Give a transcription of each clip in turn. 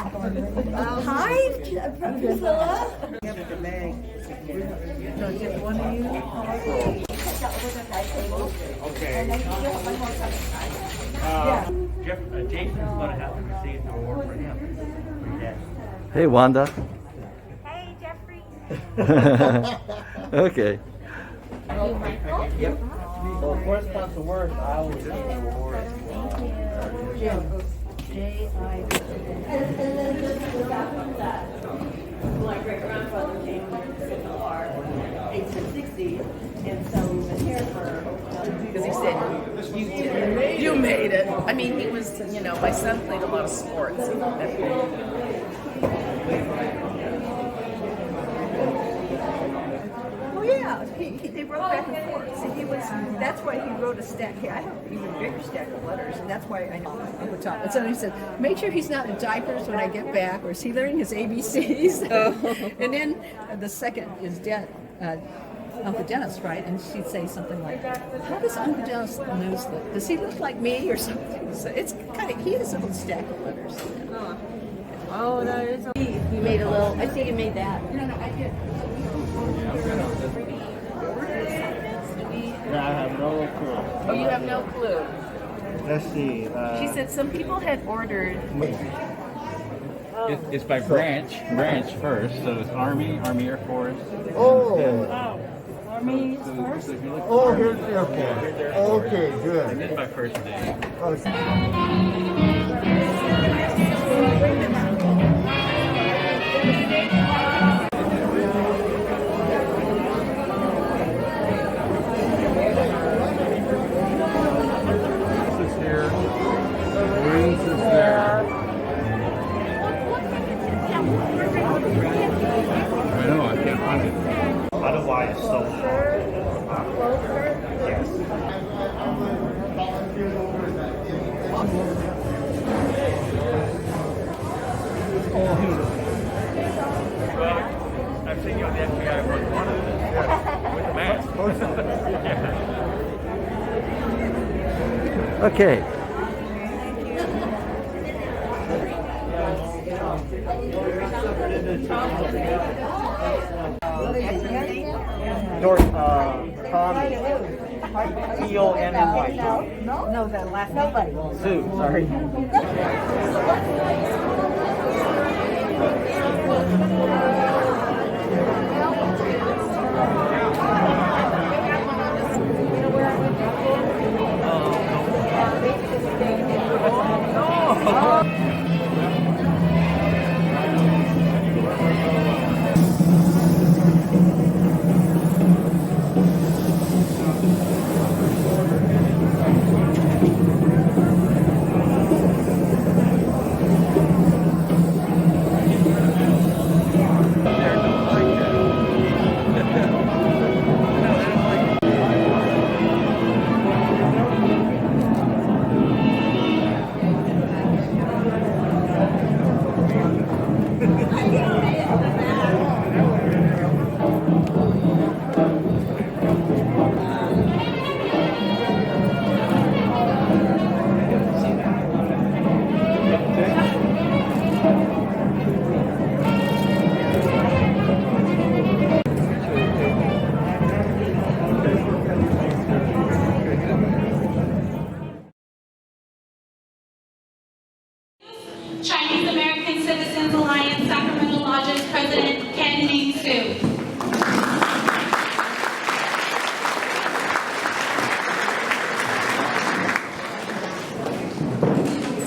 Hi, Priscilla. Okay. Jason's going to have to receive the award for him. Yes. Hey, Wanda. Hey, Jeffrey. Okay. Yep. So, first comes the word, I will give you the award. My great-grandfather came with the guitar, 1860, and so we were here for... Because he said, you made it. I mean, he was, you know, my son played a lot of sports. Oh yeah, they wrote back and forth. See, that's why he wrote a stack. I have an even bigger stack of letters, and that's why I know on the top. And so he said, make sure he's not in diapers when I get back, or is he learning his ABCs? And then the second is Uncle Dennis, right? And she'd say something like, how does Uncle Dennis nose look? Does he look like me or something? So it's kind of, he has a little stack of letters. Oh, that is... You made a little... I think you made that. No, I did. Yeah, I have no clue. Oh, you have no clue. Let's see. She said some people had ordered. It's by branch first, so it's Army, Air Force. Oh, Army So if you look oh, here's the airport. Okay, and good. then by first day. This is here. Wings is there. I know, I can't find it. Otherwise, so yes. Well, I've seen you on the FBI work one of them. Yes. With the mask. Okay. North, Tommy. T-O-N-N-Y. No, that last nobody. Sue, sorry. Chinese American Citizens Alliance Sacramento Lodge's President Ken Ming-Soo.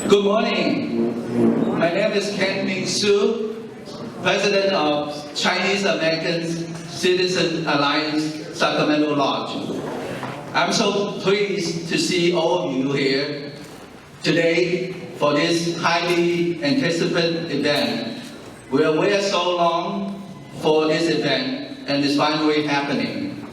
Good morning. My name is Ken Ming-Soo, President of Chinese American Citizen Alliance Sacramento Lodge. I'm so pleased to see all of you here today for this highly anticipated event. We have waited so long for this event and it's finally happening.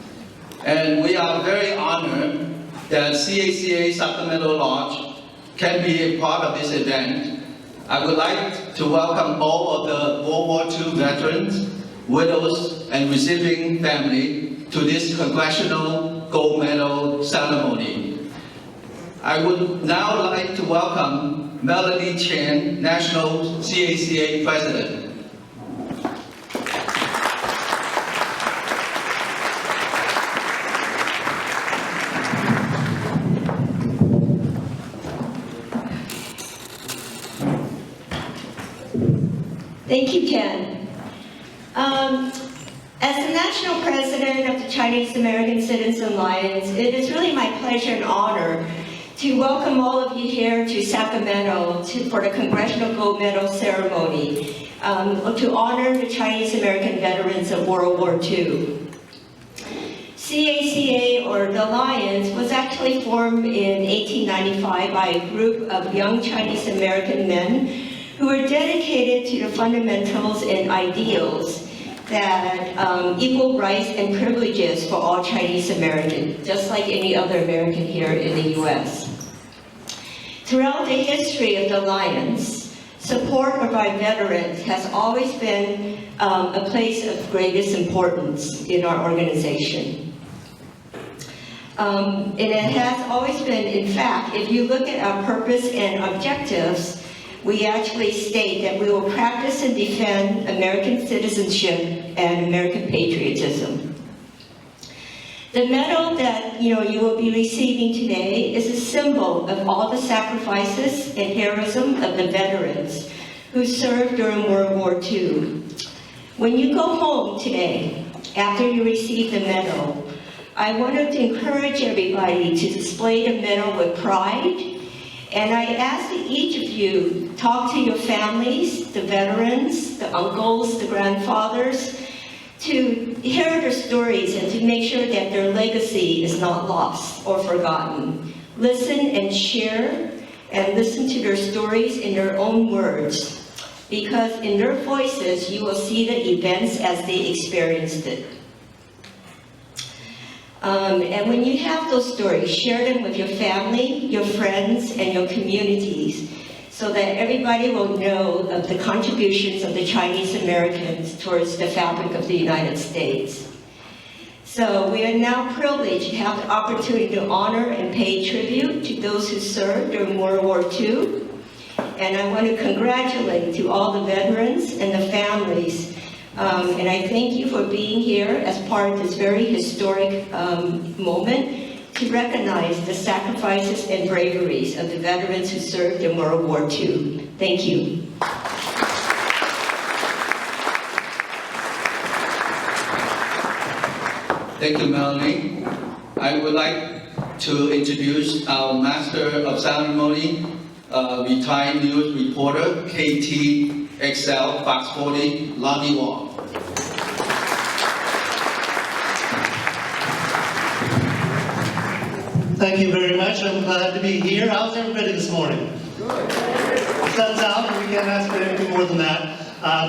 And we are very honored that CACA Sacramento Lodge can be a part of this event. I would like to welcome all of the World War II veterans, widows, and receiving family to this Congressional Gold Medal ceremony. I would now like to welcome Melanie Chen, National CACA President. Thank you, Ken. As the National President of the Chinese American Citizen Alliance, it is really my pleasure and honor to welcome all of you here to Sacramento for the Congressional Gold Medal ceremony to honor the Chinese American veterans of World War II. CACA, or the Alliance, was actually formed in 1895 by a group of young Chinese American men who were dedicated to the fundamentals and ideals that equal rights and privileges for all Chinese Americans, just like any other American here in the U.S. Throughout the history of the Alliance, support of our veterans has always been a place of greatest importance in our organization. And it has always been, in fact, if you look at our purpose and objectives, we actually state that we will practice and defend American citizenship and American patriotism. The medal that you will be receiving today is a symbol of all the sacrifices and heroism of the veterans who served during World War II. When you go home today, after you receive the medal, I wanted to encourage everybody to display the medal with pride. And I ask that each of you talk to your families, the veterans, the uncles, the grandfathers, to hear their stories and to make sure that their legacy is not lost or forgotten. Listen and share and listen to their stories in their own words, because in their voices you will see the events as they experienced it. And when you have those stories, share them with your family, your friends, and your communities, so that everybody will know of the contributions of the Chinese Americans towards the fabric of the United States. So we are now privileged to have the opportunity to honor and pay tribute to those who served during World War II. And I want to congratulate to all the veterans and the families. And I thank you for being here as part of this very historic moment to recognize the sacrifices and braveries of the veterans who served in World War II. Thank you. Thank you, Melanie. I would like to introduce our Master of Ceremony, retired news reporter, KTXL, Fox 40, Lonnie Wong. Thank you very much. I'm glad to be here. How's everybody this morning? Good. Sun's out, and we can't ask for anything more than that.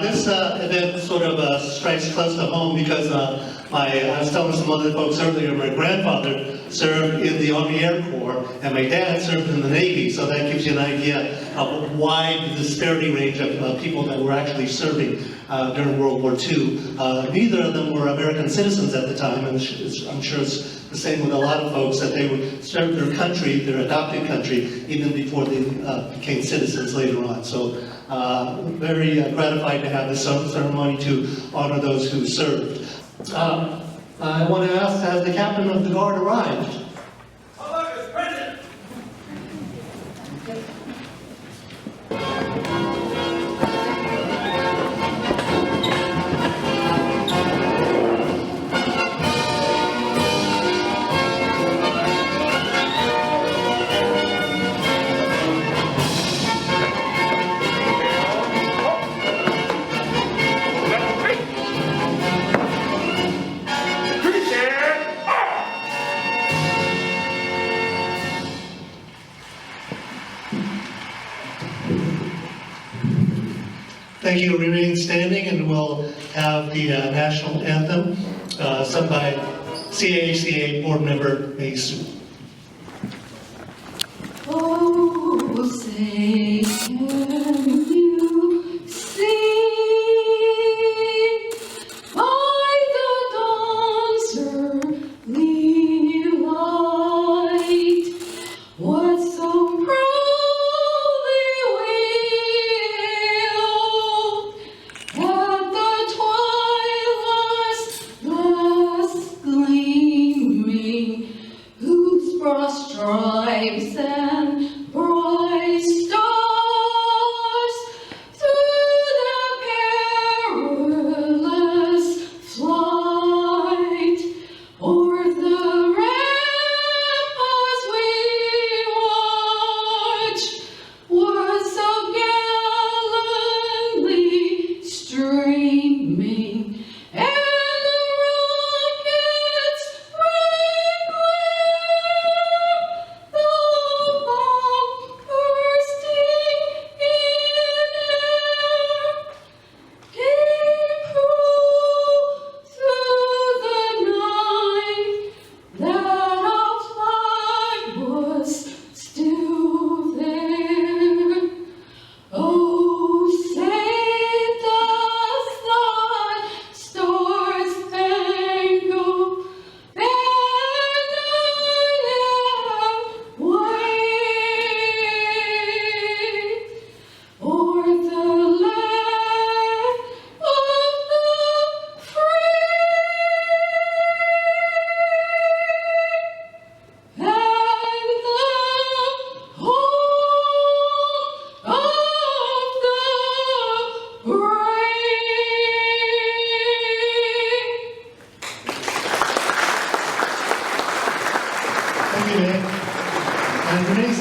This event sort of strikes close to home because I was telling some other folks earlier, my grandfather served in the Army Air Corps, and my dad served in the Navy, so that gives you an idea of a wide disparity range of people that were actually serving during World War II. Neither of them were American citizens at the time, and I'm sure it's the same with a lot of folks, that they would serve their country, their adopted country, even before they became citizens later on. So very gratified to have this ceremony to honor those who served. I want to ask, has the captain of the guard arrived? Thank you. Remain standing, and we'll have the national anthem sung by CACA board member Mei Su. Oh, say can you see by the dawn's early light what so proudly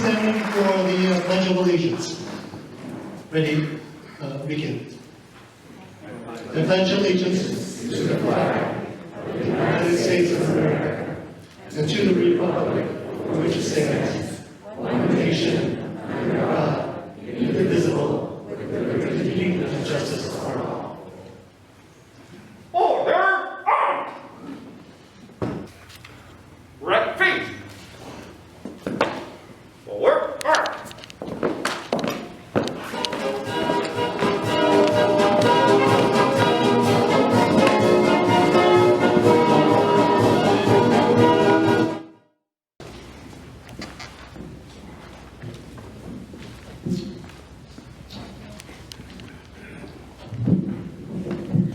stand for the Pledge of Allegiance. Ready? Begin. I pledge allegiance to the flag of the United States of America and to the republic for which it stands, one nation, under God, indivisible, with liberty and justice for all. Order on! Right feet. Forward, march.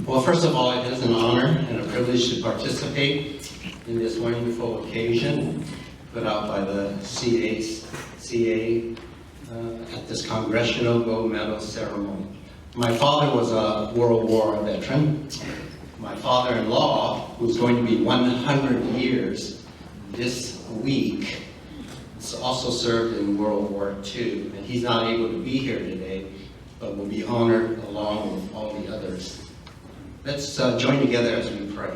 Well, first of all, it is an honor and a privilege to participate in this wonderful occasion put out by the CA at this Congressional Gold Medal ceremony. My father was a World War veteran. My father-in-law, who's going to be 100 years this week, also served in World War II, and he's not able to be here today, but will be honored along with all the others. Let's join together as we pray.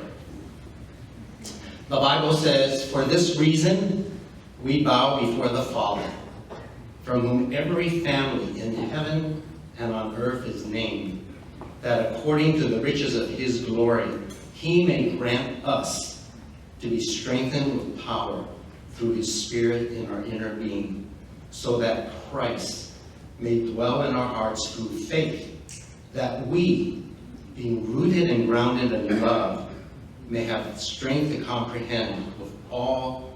The Bible says, "For this reason we bow before the Father, from whom every family in heaven and on earth is named, that according to the riches of his glory, he may grant us to be strengthened with power through his Spirit in our inner being, so that Christ may dwell in our hearts through faith, that we, being rooted and grounded in love, may have strength to comprehend with all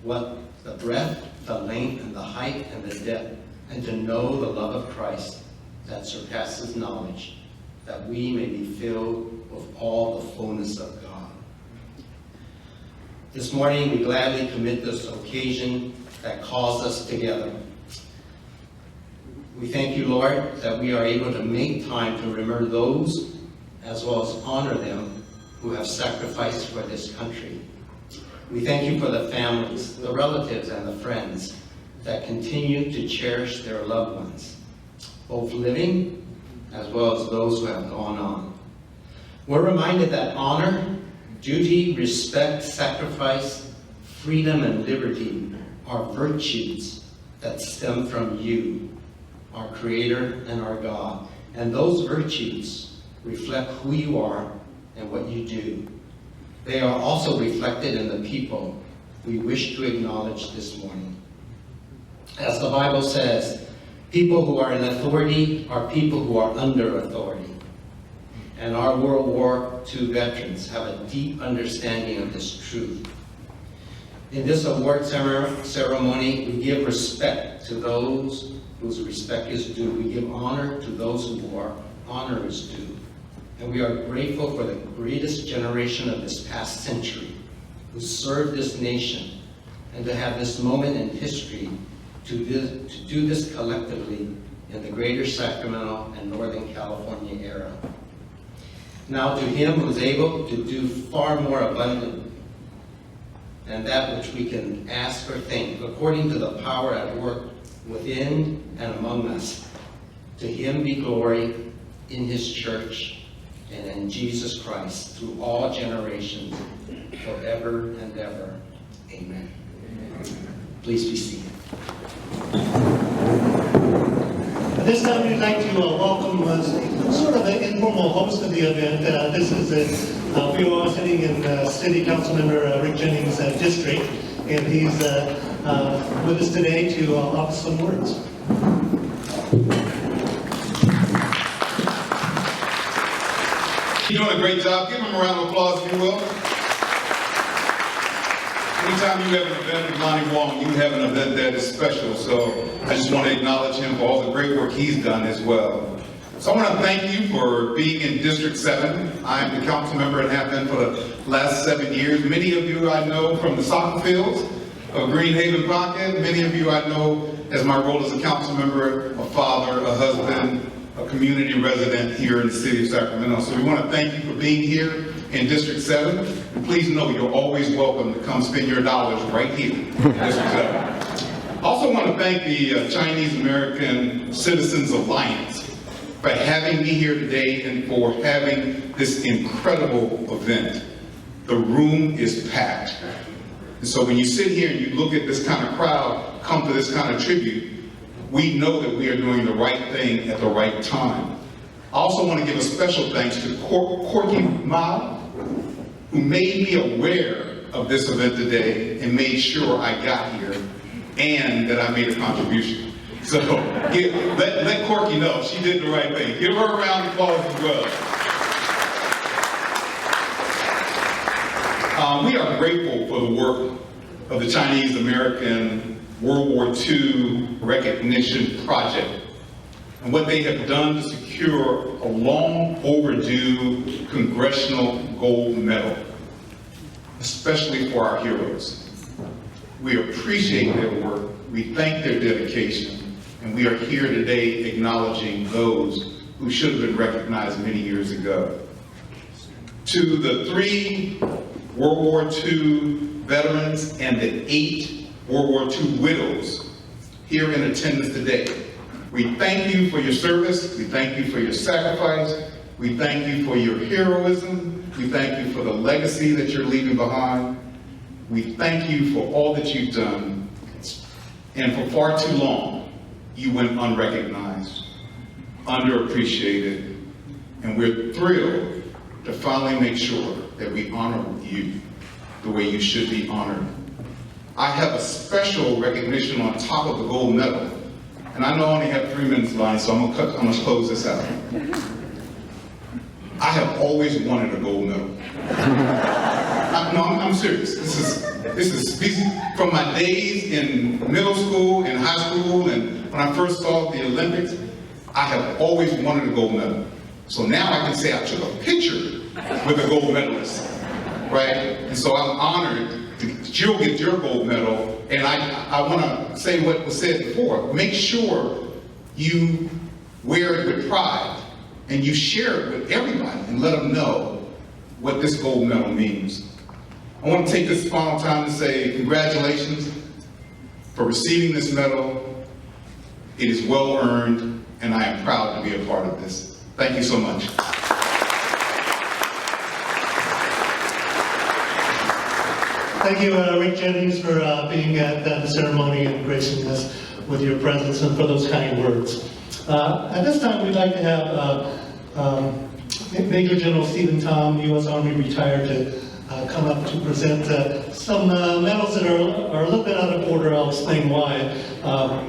what the breadth, the length, and the height, and the depth, and to know the love of Christ that surpasses knowledge, that we may be filled with all the fullness of God." This morning, we gladly commit this occasion that calls us together. We thank you, Lord, that we are able to make time to remember those as well as honor them who have sacrificed for this country. We thank you for the families, the relatives, and the friends that continue to cherish their loved ones, both living as well as those who have gone on. We're reminded that honor, duty, respect, sacrifice, freedom, and liberty are virtues that stem from you, our Creator and our God. And those virtues reflect who you are and what you do. They are also reflected in the people we wish to acknowledge this morning. As the Bible says, people who are in authority are people who are under authority. And our World War II veterans have a deep understanding of this truth. In this award ceremony, we give respect to those whose respect is due. We give honor to those who are honor is due. And we are grateful for the greatest generation of this past century who served this nation, and to have this moment in history to do this collectively in the greater Sacramento and Northern California era. Now to him who is able to do far more abundantly than that which we can ask or think, according to the power at work within and among us, to him be glory in his church and in Jesus Christ through all generations, forever and ever. Amen. Please be seated. At this time, we'd like to welcome sort of an informal host of the event. This is we are sitting in City Councilmember Rick Jennings' district, and he's with us today to offer some words. You're doing a great job. Give him a round of applause, if you will. Anytime you have an event with Lonnie Wong, you have an event that is special. So I just want to acknowledge him for all the great work he's done as well. So I want to thank you for being in District 7. I am the council member and have been for the last 7 years. Many of you I know from the soccer fields of Greenhaven Pocket. Many of you I know as my role as a council member, a father, a husband, a community resident here in the city of Sacramento. So we want to thank you for being here in District 7. And please know you're always welcome to come spend your dollars right here in District 7. Also want to thank the Chinese American Citizens Alliance for having me here today and for having this incredible event. The room is packed. And so when you sit here and you look at this kind of crowd, come to this kind of tribute, we know that we are doing the right thing at the right time. I also want to give a special thanks to Corky Ma, who made me aware of this event today and made sure I got here and that I made a contribution. So let Corky know she did the right thing. Give her a round of applause as well. We are grateful for the work of the Chinese American World War II Recognition Project and what they have done to secure a long overdue Congressional Gold Medal, especially for our heroes. We appreciate their work, we thank their dedication, and we are here today acknowledging those who should have been recognized many years ago. To the 3 World War II veterans and the 8 World War II widows here in attendance today, we thank you for your service, we thank you for your sacrifice, we thank you for your heroism, we thank you for the legacy that you're leaving behind, we thank you for all that you've done, and for far too long, you went unrecognized, underappreciated, and we're thrilled to finally make sure that we honor you the way you should be honored. I have a special recognition on top of the gold medal, and I know I only have 3 minutes left, so I'm gonna close this out. I have always wanted a gold medal. I'm serious. This is from my days in middle school and high school, and when I first saw the Olympics, I have always wanted a gold medal. So now I can say I took a picture with a gold medalist, right? And so I'm honored that you'll get your gold medal, and I want to say what was said before. Make sure you wear it with pride, and you share it with everybody, and let them know what this gold medal means. I want to take this final time to say congratulations for receiving this medal. It is well earned, and I am proud to be a part of this. Thank you so much. Thank you, Rick Jennings, for being at the ceremony and gracing us with your presence and for those kind words. At this time, we'd like to have Major General Stephen Tom, U.S. Army retired, to come up to present some medals that are a little bit out of order. I'll explain why.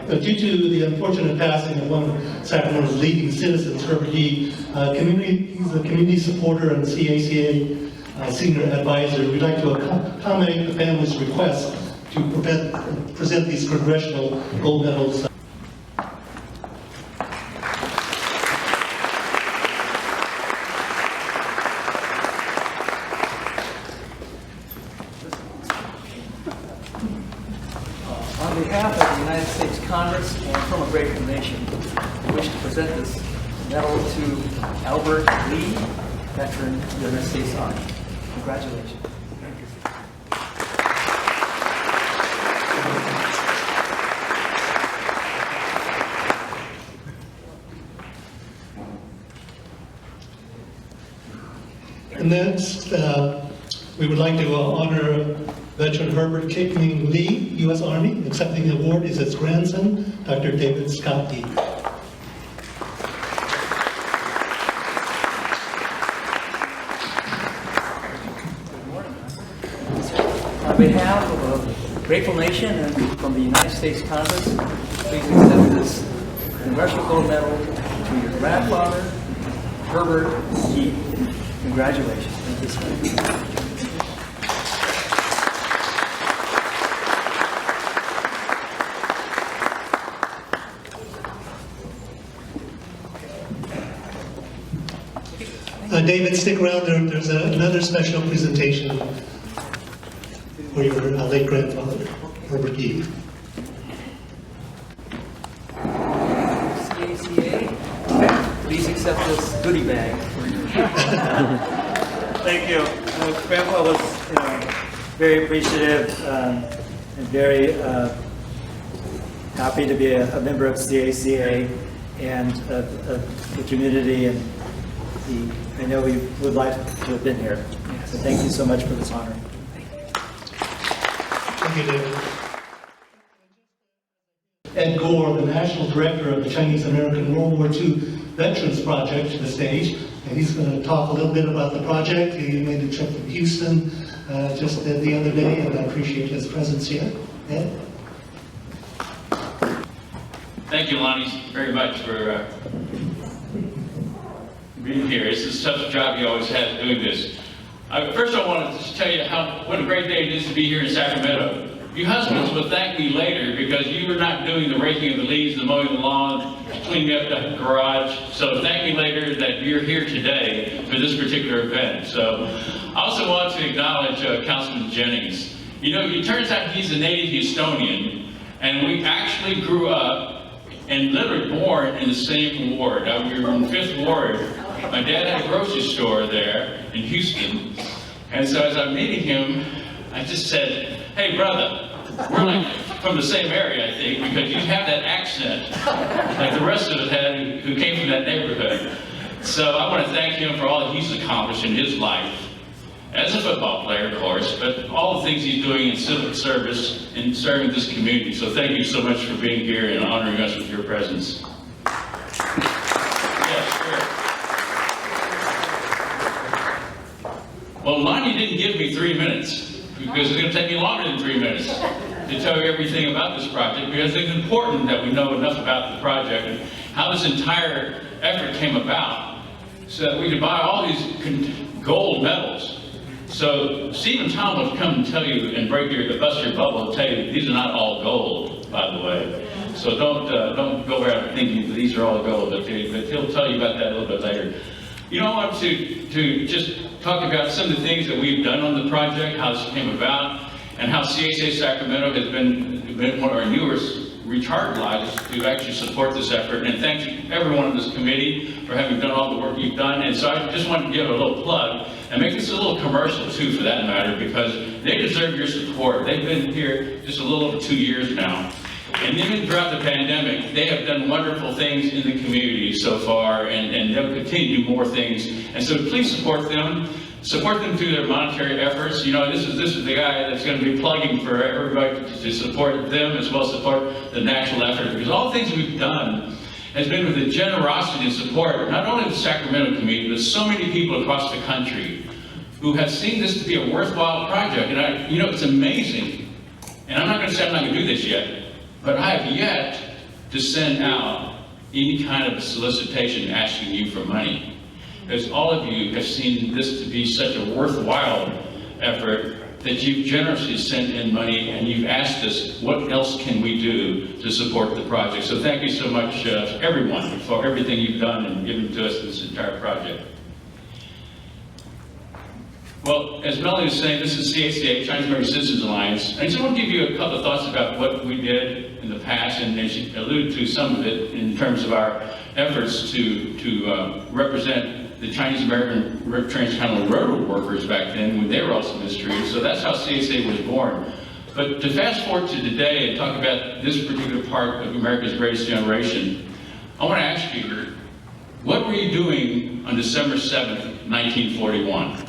Due to the unfortunate passing of one of Sacramento's leading citizens, Herbert Yee, he's a community supporter and CACA senior advisor. We'd like to accommodate the family's request to present these Congressional gold medals. On behalf of the United States Congress and from a grateful nation, I wish to present this medal to Albert Lee, veteran of the United States Army. Congratulations. Thank you. And next, we would like to honor veteran Herbert Kickling Lee, U.S. Army. Accepting the award is his grandson, Dr. David Scott Lee. On behalf of a grateful nation and from the United States Congress, please accept this Congressional Gold Medal to your grandfather, Herbert Yee. Congratulations. Thank you so much. David, stick around. There's another special presentation for your late grandfather, Herbert Yee. CACA, please accept this goodie bag. Thank you. Grandpa was, very appreciative and very happy to be a member of CACA and the community, and I know we would like to have been here. So thank you so much for this honor. Thank you, David. Ed Gore, the National Director of the Chinese American World War II Veterans Project, to the stage. And he's going to talk a little bit about the project. He made a trip to Houston just the other day, and I appreciate his presence here. Ed? Thank you, Lonnie, very much for being here. This is such a job you always have doing this. First, I wanted to tell you what a great day it is to be here in Sacramento. You husbands will thank me later because you were not doing the raking of the leaves, the mowing of the lawn, cleaning up the garage. So thank me later that you're here today for this particular event. So I also want to acknowledge Councilman Jennings. You know, it turns out he's a native Houstonian, and we actually grew up and literally born in the same ward. We were in the 5th Ward. My dad had a grocery store there in Houston. And so as I'm meeting him, I just said, hey brother, we're like from the same area, I think, because you have that accent like the rest of us had who came from that neighborhood. So I want to thank him for all that he's accomplished in his life, as a football player, of course, but all the things he's doing in civil service and serving this community. So thank you so much for being here and honoring us with your presence. Yes, sure. Well, Lonnie didn't give me 3 minutes, because it's going to take me longer than 3 minutes to tell you everything about this project, because it's important that we know enough about the project and how this entire effort came about so that we could buy all these gold medals. So Stephen Tom will come and tell you and bust your bubble and tell you these are not all gold, by the way. So don't go around thinking that these are all gold, but he'll tell you about that a little bit later. You know, I want to just talk about some of the things that we've done on the project, how this came about, and how CACA Sacramento has been one of our newest recharge lives to actually support this effort. And thank you everyone on this committee for having done all the work you've done. And so I just wanted to give a little plug and make this a little commercial too, for that matter, because they deserve your support. They've been here just a little over 2 years now. And even throughout the pandemic, they have done wonderful things in the community so far, and they'll continue to do more things. And so please support them. Support them through their monetary efforts. You know, this is the guy that's going to be plugging for everybody to support them as well as support the national effort, because all the things we've done has been with the generosity and support, not only of the Sacramento community, but so many people across the country who have seen this to be a worthwhile project. And you know, it's amazing. And I'm not going to say I'm not going to do this yet, but I have yet to send out any kind of solicitation asking you for money. Because all of you have seen this to be such a worthwhile effort that you've generously sent in money and you've asked us, what else can we do to support the project? So thank you so much, everyone, for everything you've done and given to us this entire project. Well, as Melanie was saying, this is CACA, Chinese American Citizens Alliance. I just want to give you a couple of thoughts about what we did in the past, and she alluded to some of it in terms of our efforts to represent the Chinese American Transcontinental Railroad workers back then when they were also mistreated. So that's how CACA was born. But to fast forward to today and talk about this particular part of America's greatest generation, I want to ask you, what were you doing on December 7th, 1941?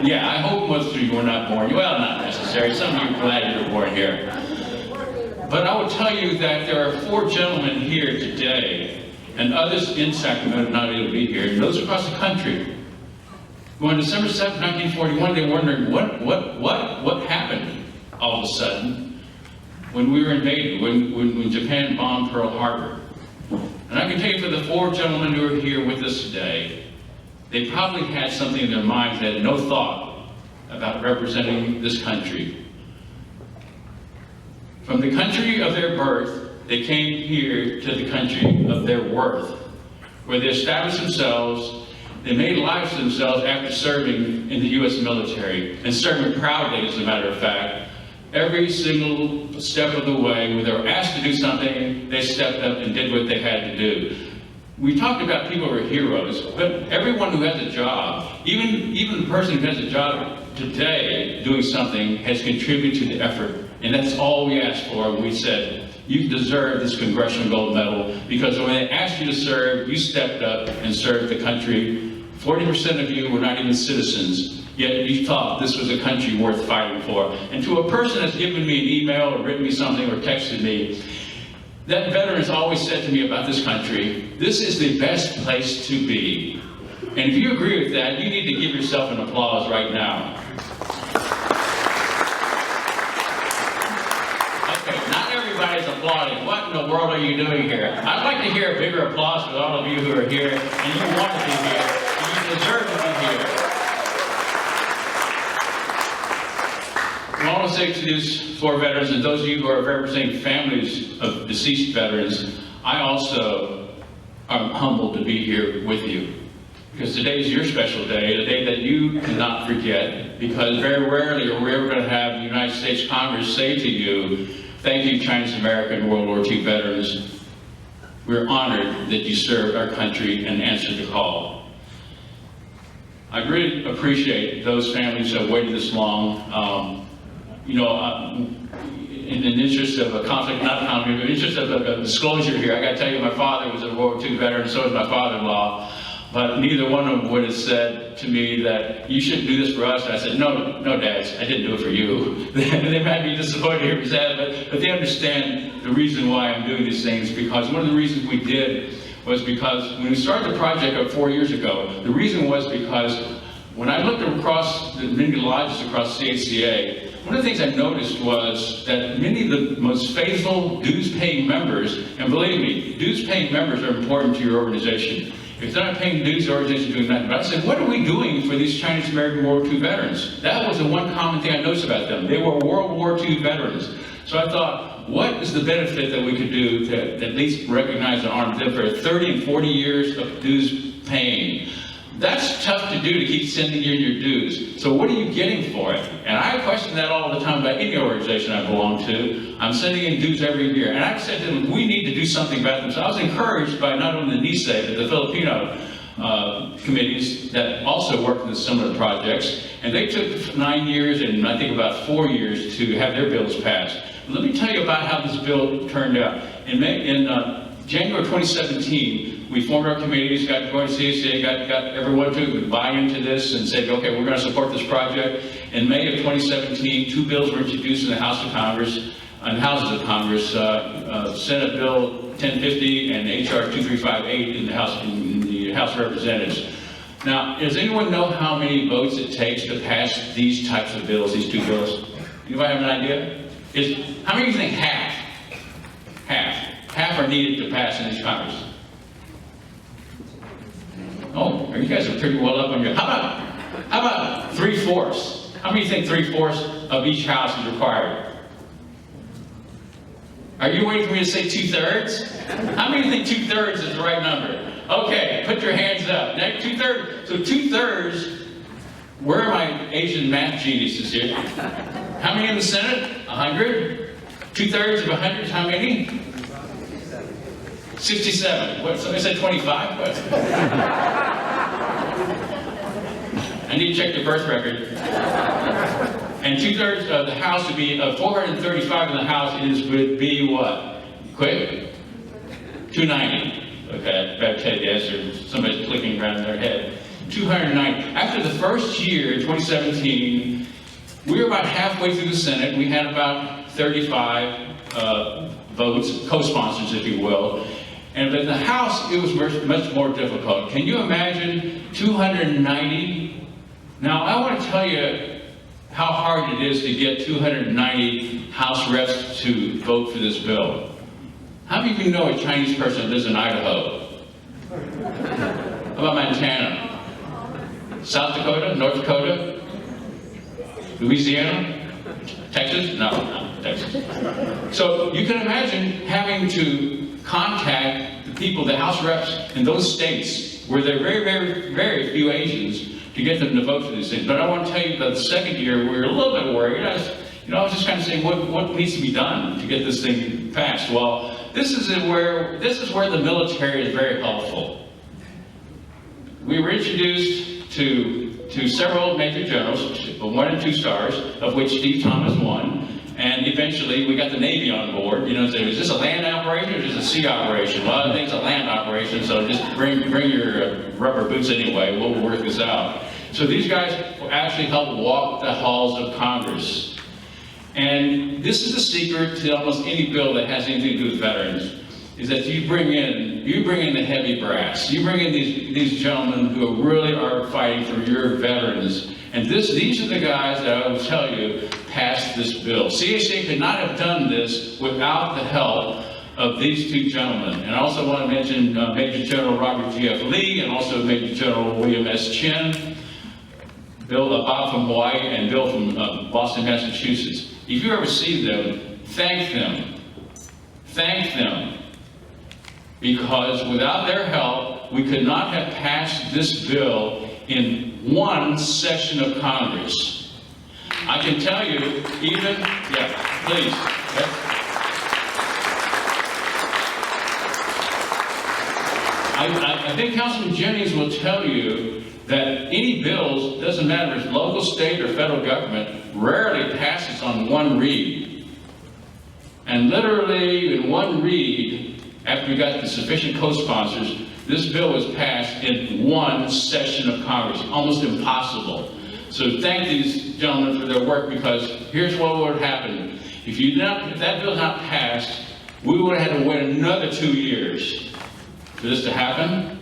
Yeah, I hope most of you were not born. Well, not necessarily. Some of you are glad you were born here. But I will tell you that there are 4 gentlemen here today, and others in Sacramento not able to be here, and those across the country, who on December 7th, 1941, they were wondering what happened all of a sudden when we were invaded, when Japan bombed Pearl Harbor. And I can tell you, for the 4 gentlemen who are here with us today, they probably had something in their minds that had no thought about representing this country. From the country of their birth, they came here to the country of their worth, where they established themselves. They made lives for themselves after serving in the U.S. military, and serving proudly, as a matter of fact. Every single step of the way, when they were asked to do something, they stepped up and did what they had to do. We talked about people who are heroes, but everyone who has a job, even the person who has a job today doing something, has contributed to the effort And that's all we asked for. We said, you deserve this Congressional Gold Medal because when they asked you to serve, you stepped up and served the country. 40% of you were not even citizens, yet you thought this was a country worth fighting for. And to a person that's given me an email or written me something or texted me, that veteran has always said to me about this country, this is the best place to be. And if you agree with that, you need to give yourself an applause right now. Okay, not everybody's applauding. What in the world are you doing here? I'd like to hear a bigger applause for all of you who are here, and you want to be here, and you deserve to be here. I want to say to these 4 veterans, and those of you who are representing families of deceased veterans, I also am humbled to be here with you. Because today is your special day, a day that you cannot forget, because very rarely are we ever going to have the United States Congress say to you, thank you, Chinese American World War II veterans. We're honored that you served our country and answered the call. I really appreciate those families who have waited this long. In the interest of a conflict, not a conflict, but in the interest of a disclosure here, I got to tell you, my father was a World War II veteran, so was my father-in-law. But neither one of them would have said to me that you shouldn't do this for us. And I said, no, dads, I didn't do it for you. They might be disappointed here, but they understand the reason why I'm doing these things, because one of the reasons we did was because when we started the project 4 years ago, the reason was because when I looked across the many lodges across CACA, one of the things I noticed was that many of the most faithful dues-paying members, and believe me, dues-paying members are important to your organization. If they're not paying dues, the organization is doing nothing. But I said, what are we doing for these Chinese American World War II veterans? That was the one common thing I noticed about them. They were World War II veterans. So I thought, what is the benefit that we could do to at least recognize and honor them for 30 and 40 years of dues paying? That's tough to do, to keep sending in your dues. So what are you getting for it? And I question that all the time about any organization I belong to. I'm sending in dues every year. And I've said to them, we need to do something about them. So I was encouraged by not only the NICE, but the Filipino committees that also worked in similar projects. And they took 9 years and I think about 4 years to have their bills passed. Let me tell you about how this bill turned out. In January 2017, we formed our committees, got going to CACA, got everyone to buy into this and said, okay, we're going to support this project. In May of 2017, 2 bills were introduced in the House of Congress, and Houses of Congress, Senate Bill 1050 and HR 2358 in the House of Representatives. Now, does anyone know how many votes it takes to pass these types of bills, these 2 bills? Anybody have an idea? How many do you think? Half. Half are needed to pass in this Congress. Oh, you guys are pretty well up on your. How about 3/4? How many think 3/4 of each house is required? Are you waiting for me to say 2/3? How many think 2/3 is the right number? Okay, put your hands up. Next, 2/3. So 2/3. Where are my Asian math geniuses here? How many in the Senate? 100. 2/3 of 100 is how many? 67. What? Somebody said 25? What? I need to check the birth record. And 2/3 of the House would be 435 in the House would be what? Quick? 290. Okay, I better tell you the answer. Somebody's clicking around in their head. 290. After the first year, 2017, we were about halfway through the Senate. We had about 35 votes, co-sponsors, if you will. And in the House, it was much more difficult. Can you imagine 290? Now, I want to tell you how hard it is to get 290 House reps to vote for this bill. How many of you know a Chinese person that lives in Idaho? How about Montana? South Dakota? North Dakota? Louisiana? Texas? No, Texas. So you can imagine having to contact the people, the House reps in those states where there are very, very, very few Asians to get them to vote for these things. But I want to tell you that the second year we were a little bit worried. I was just kind of saying, what needs to be done to get this thing passed? Well, this is where the military is very helpful. We were introduced to several major generals, 1 and 2 stars, of which Steve Thomas won. And eventually we got the Navy on board, you know, say, is this a land operation or is this a sea operation? Well, I think it's a land operation, so just bring your rubber boots anyway, we'll work this out. So these guys actually helped walk the halls of Congress. And this is the secret to almost any bill that has anything to do with veterans, is that you bring in the heavy brass. You bring in these gentlemen who really are fighting for your veterans. And these are the guys that I will tell you passed this bill. CACA could not have done this without the help of these two gentlemen. And I also want to mention Major General Robert G.F. Lee and also Major General William S. Chin, Bob from Hawaii, and Bill from Boston, Massachusetts. If you ever see them, thank them. Thank them. Because without their help, we could not have passed this bill in one session of Congress. I can tell you, even, yeah, please. I think Councilman Jennings will tell you that any bills, doesn't matter if it's local, state, or federal government, rarely passes on one read. And literally in one read, after we got the sufficient co-sponsors, this bill was passed in one session of Congress, almost impossible. So thank these gentlemen for their work, because here's what would have happened. If that bill not passed, we would have had to wait another 2 years for this to happen.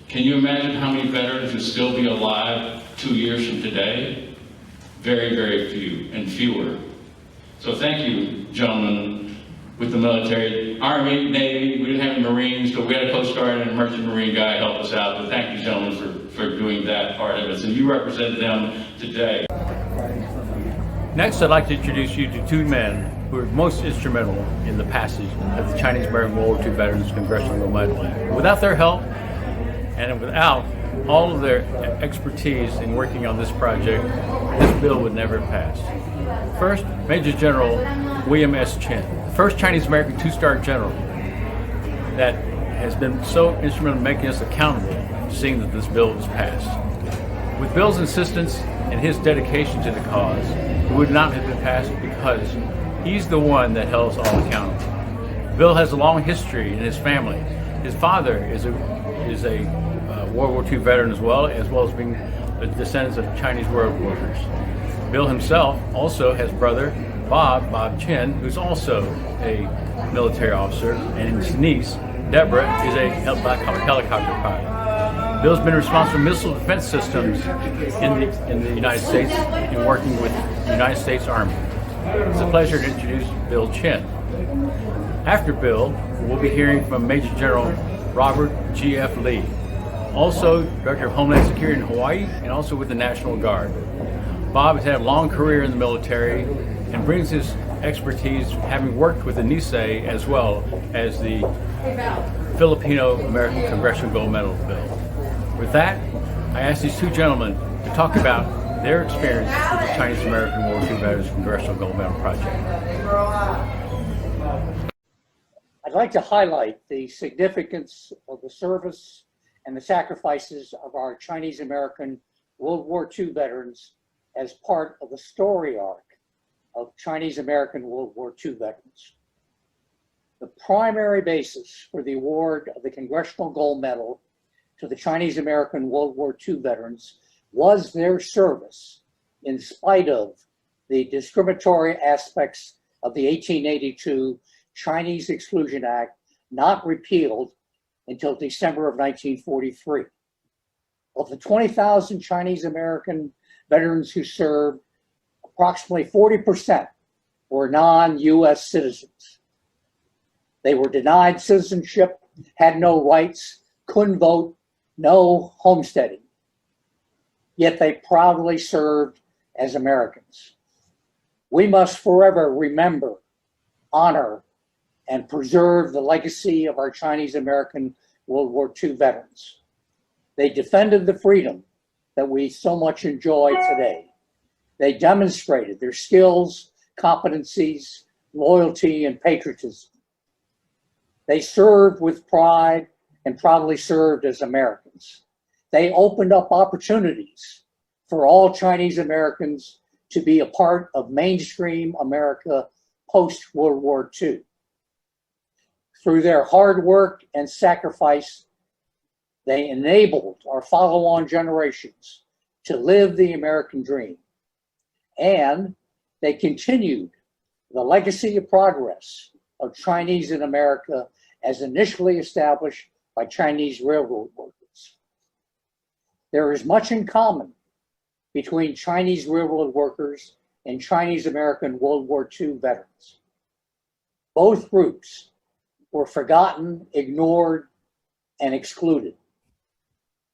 Can you imagine how many veterans would still be alive 2 years from today? Very, very few, and fewer. So thank you, gentlemen, with the military, Army, Navy. We didn't have any Marines, but we had a Coast Guard and a Merchant Marine guy help us out. But thank you, gentlemen, for doing that part of it. And you represent them today. Next, I'd like to introduce you to two men who were most instrumental in the passage of the Chinese-American World War II Veterans Congressional Gold Medal Act. Without their help, and without all of their expertise in working on this project, this bill would never have passed. First, Major General William S. Chin, the first Chinese-American two-star general that has been so instrumental in making us accountable to seeing that this bill was passed. With Bill's insistence and his dedication to the cause, it would not have been passed because he's the one that held us all accountable. Bill has a long history in his family. His father is a World War II veteran as well as being a descendant of Chinese world workers. Bill himself also has brother Bob Chin, who's also a military officer, and his niece Deborah is a helicopter pilot. Bill's been responsible for missile defense systems in the United States and working with the United States Army. It's a pleasure to introduce Bill Chin. After Bill, we'll be hearing from Major General Robert G.F. Lee, also Director of Homeland Security in Hawaii and also with the National Guard. Bob has had a long career in the military and brings his expertise having worked with the Nisei as well as the Filipino-American Congressional Gold Medal bill. With that, I ask these two gentlemen to talk about their experience with the Chinese-American World War II Veterans Congressional Gold Medal Project. I'd like to highlight the significance of the service and the sacrifices of our Chinese-American World War II veterans as part of the story arc of Chinese-American World War II veterans. The primary basis for the award of the Congressional Gold Medal to the Chinese-American World War II veterans was their service in spite of the discriminatory aspects of the 1882 Chinese Exclusion Act, not repealed until December of 1943. Of the 20,000 Chinese American veterans who served, approximately 40% were non-US citizens. They were denied citizenship, had no rights, couldn't vote, no homesteading. Yet they proudly served as Americans. We must forever remember, honor, and preserve the legacy of our Chinese American World War II veterans. They defended the freedom that we so much enjoy today. They demonstrated their skills, competencies, loyalty, and patriotism. They served with pride and proudly served as Americans. They opened up opportunities for all Chinese Americans to be a part of mainstream America post-World War II. Through their hard work and sacrifice, they enabled our follow-on generations to live the American dream. And they continued the legacy of progress of Chinese in America as initially established by Chinese railroad workers. There is much in common between Chinese railroad workers and Chinese American World War II veterans. Both groups were forgotten, ignored, and excluded.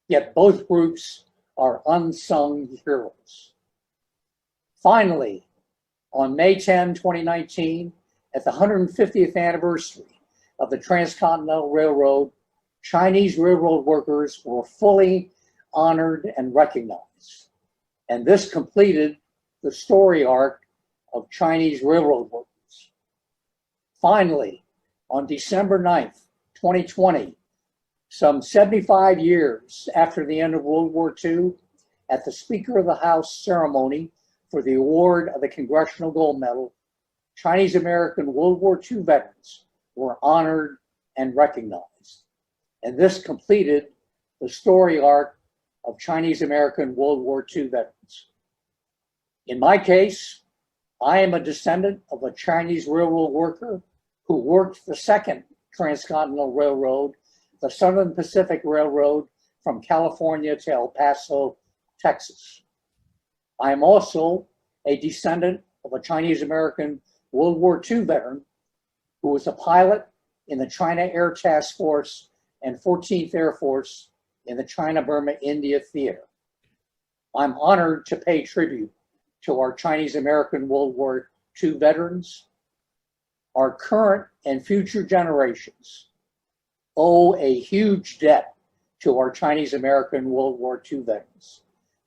Yet both groups are unsung heroes. Finally, on May 10, 2019, at the 150th anniversary of the Transcontinental Railroad, Chinese railroad workers were fully honored and recognized. And this completed the story arc of Chinese railroad workers. Finally, on December 9th, 2020, some 75 years after the end of World War II, at the Speaker of the House ceremony for the award of the Congressional Gold Medal, Chinese American World War II veterans were honored and recognized. And this completed the story arc of Chinese American World War II veterans. In my case, I am a descendant of a Chinese railroad worker who worked the second Transcontinental Railroad, the Southern Pacific Railroad, from California to El Paso, Texas. I am also a descendant of a Chinese American World War II veteran who was a pilot in the China Air Task Force and 14th Air Force in the China-Burma-India Theater. I'm honored to pay tribute to our Chinese American World War II veterans. Our current and future generations owe a huge debt to our Chinese American World War II veterans.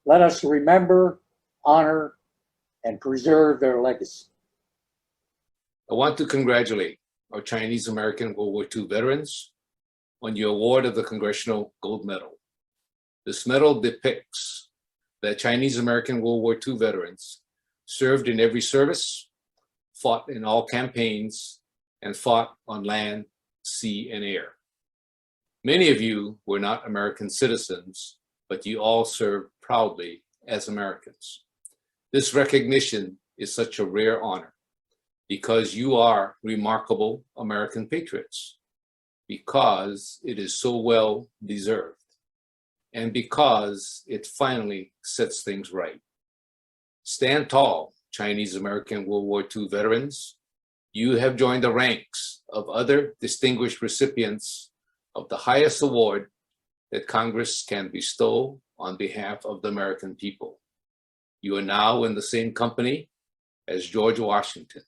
Let us remember, honor, and preserve their legacy. I want to congratulate our Chinese American World War II veterans on your award of the Congressional Gold Medal. This medal depicts that Chinese American World War II veterans served in every service, fought in all campaigns, and fought on land, sea, and air. Many of you were not American citizens, but you all served proudly as Americans. This recognition is such a rare honor because you are remarkable American patriots, because it is so well deserved, and because it finally sets things right. Stand tall, Chinese American World War II veterans. You have joined the ranks of other distinguished recipients of the highest award that Congress can bestow on behalf of the American people. You are now in the same company as George Washington,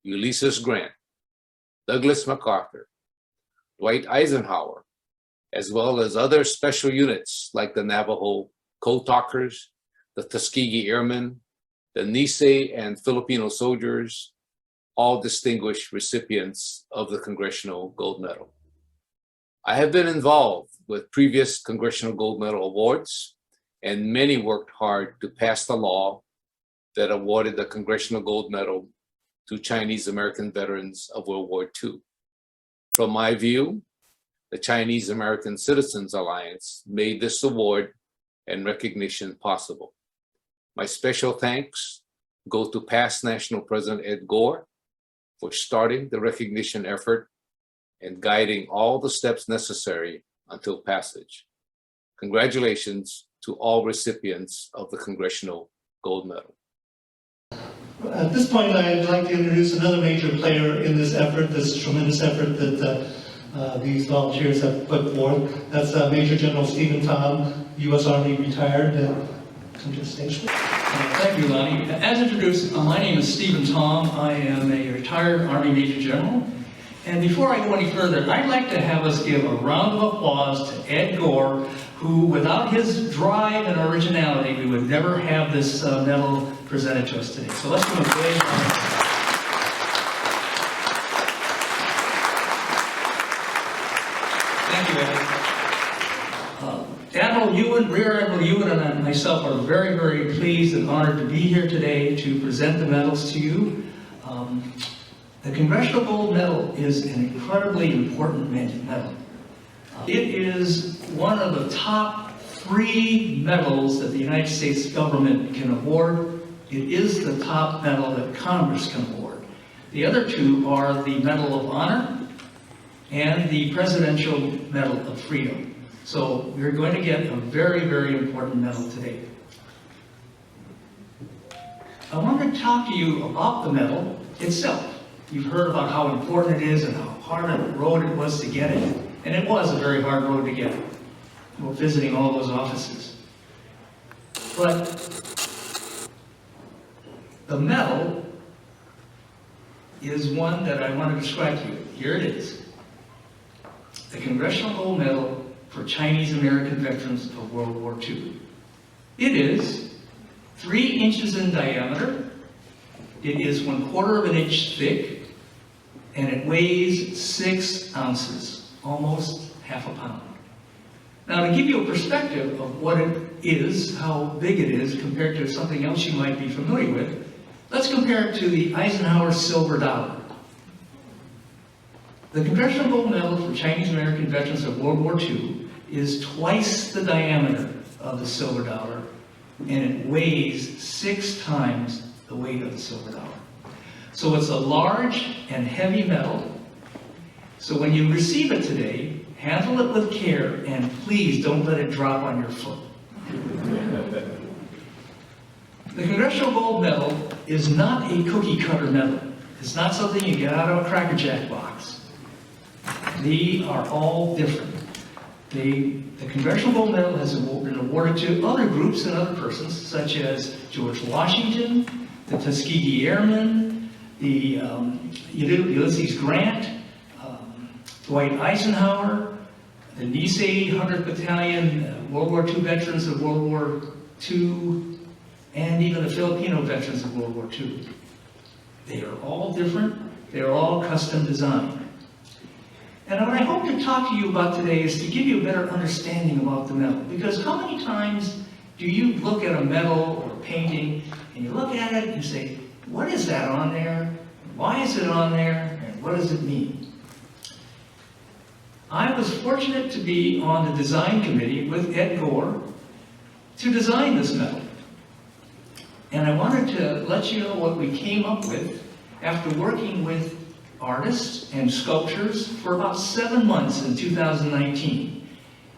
Ulysses Grant, Douglas MacArthur, Dwight Eisenhower, as well as other special units like the Navajo Code Talkers, the Tuskegee Airmen, the Nisei and Filipino soldiers, all distinguished recipients of the Congressional Gold Medal. I have been involved with previous Congressional Gold Medal awards, and many worked hard to pass the law that awarded the Congressional Gold Medal to Chinese American veterans of World War II. From my view, the Chinese American Citizens Alliance made this award and recognition possible. My special thanks go to past National President Ed Gore for starting the recognition effort and guiding all the steps necessary until passage. Congratulations to all recipients of the Congressional Gold Medal. At this point, I'd like to introduce another major player in this effort, this tremendous effort that these volunteers have put forth. That's Major General Stephen Tom, U.S. Army retired. Come to the stage, please. Thank you, Lonnie. As introduced, my name is Stephen Tom. I am a retired Army Major General. And before I go any further, I'd like to have us give a round of applause to Ed Gore, who, without his drive and originality, we would never have this medal presented to us today. So let's give him a big round. Thank you, Ed. Admiral Ewan, Rear Admiral Ewan, and myself are very, very pleased and honored to be here today to present the medals to you. The Congressional Gold Medal is an incredibly important medal. It is one of the top 3 medals that the United States government can award. It is the top medal that Congress can award. The other 2 are the Medal of Honor and the Presidential Medal of Freedom. So we're going to get a very, very important medal today. I want to talk to you about the medal itself. You've heard about how important it is and how hard a road it was to get it. And it was a very hard road to get it. We're visiting all those offices. But the medal is one that I want to describe to you. Here it is. The Congressional Gold Medal for Chinese American veterans of World War II. It is 3 inches in diameter. It is 1/4 inch thick. And it weighs 6 ounces, almost half a pound. Now, to give you a perspective of what it is, how big it is compared to something else you might be familiar with, let's compare it to the Eisenhower silver dollar. The Congressional Gold Medal for Chinese American veterans of World War II is twice the diameter of the silver dollar, and it weighs 6 times the weight of the silver dollar. So it's a large and heavy medal. So when you receive it today, handle it with care and please don't let it drop on your foot. The Congressional Gold Medal is not a cookie cutter medal. It's not something you get out of a Cracker Jack box. They are all different. The Congressional Gold Medal has been awarded to other groups and other persons, such as George Washington, the Tuskegee Airmen, the Ulysses Grant, Dwight Eisenhower, the Nisei 100th Battalion, World War II veterans of World War II, and even the Filipino veterans of World War II. They are all different. They are all custom designed. And what I hope to talk to you about today is to give you a better understanding about the medal. Because how many times do you look at a medal or a painting and you look at it and you say, what is that on there? Why is it on there? And what does it mean? I was fortunate to be on the design committee with Ed Gore to design this medal. And I wanted to let you know what we came up with after working with artists and sculptors for about 7 months in 2019,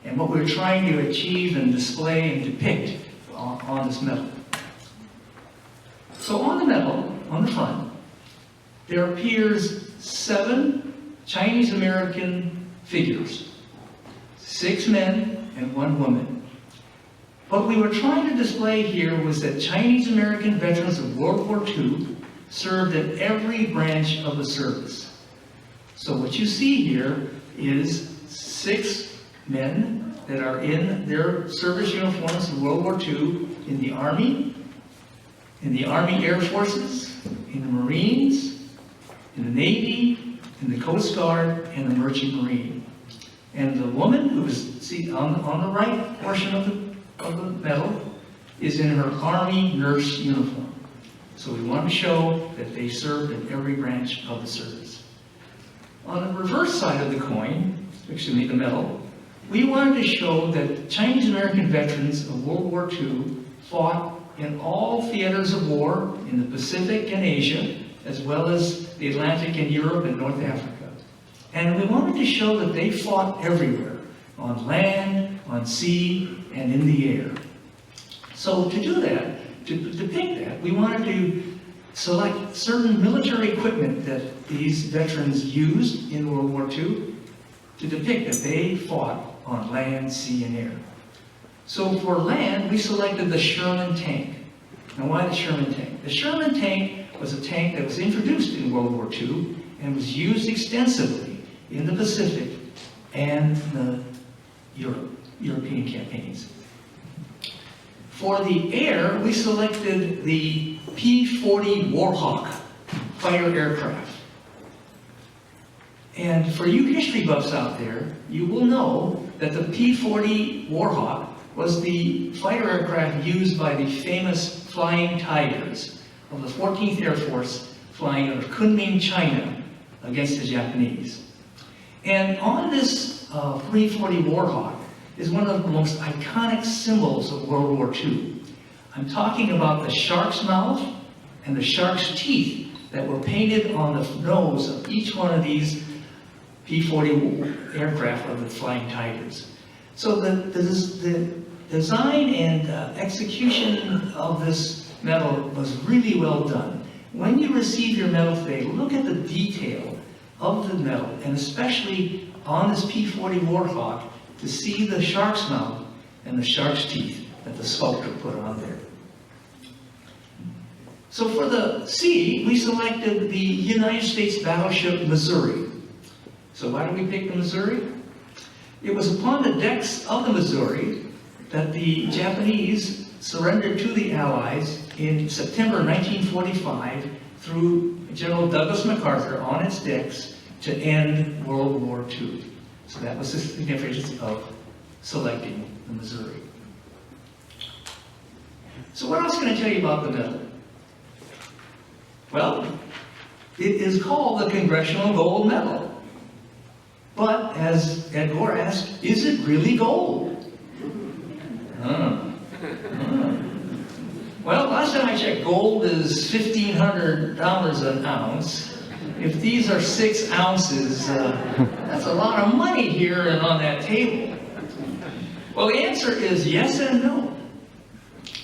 and what we're trying to achieve and display and depict on this medal. So on the medal, on the front, there appears 7 Chinese American figures, 6 men and 1 woman. What we were trying to display here was that Chinese American veterans of World War II served in every branch of the service. So what you see here is 6 men that are in their service uniforms in World War II in the Army Air Forces, in the Marines, in the Navy, in the Coast Guard, and the Merchant Marine. And the woman who is on the right portion of the medal is in her Army nurse uniform. So we want to show that they served in every branch of the service. On the reverse side of the coin, the medal, we wanted to show that Chinese American veterans of World War II fought in all theaters of war in the Pacific and Asia, as well as the Atlantic and Europe and North Africa. And we wanted to show that they fought everywhere, on land, on sea, and in the air. So to do that, to depict that, we wanted to select certain military equipment that these veterans used in World War II to depict that they fought on land, sea, and air. So for land, we selected the Sherman tank. Now why the Sherman tank? The Sherman tank was a tank that was introduced in World War II and was used extensively in the Pacific and the European campaigns. For the air, we selected the P-40 Warhawk fighter aircraft. And for you history buffs out there, you will know that the P-40 Warhawk was the fighter aircraft used by the famous Flying Tigers of the 14th Air Force flying out of Kunming, China against the Japanese. And on this 340 Warhawk is one of the most iconic symbols of World War II. I'm talking about the shark's mouth and the shark's teeth that were painted on the nose of each one of these P-40 aircraft of the Flying Tigers. So the design and execution of this medal was really well done. When you receive your medal today, look at the detail of the medal, and especially on this P-40 Warhawk, to see the shark's mouth and the shark's teeth that the sculptor put on there. So for the C, we selected the United States battleship Missouri. So why did we pick the Missouri? It was upon the decks of the Missouri that the Japanese surrendered to the Allies in September 1945 through General Douglas MacArthur on its decks to end World War II. So that was the significance of selecting the Missouri. So what else can I tell you about the medal? Well, it is called the Congressional Gold Medal. But as Ed Gore asked, is it really gold? Well, last time I checked, gold is $1,500 an ounce. If these are 6 ounces, that's a lot of money here and on that table. Well, the answer is yes and no.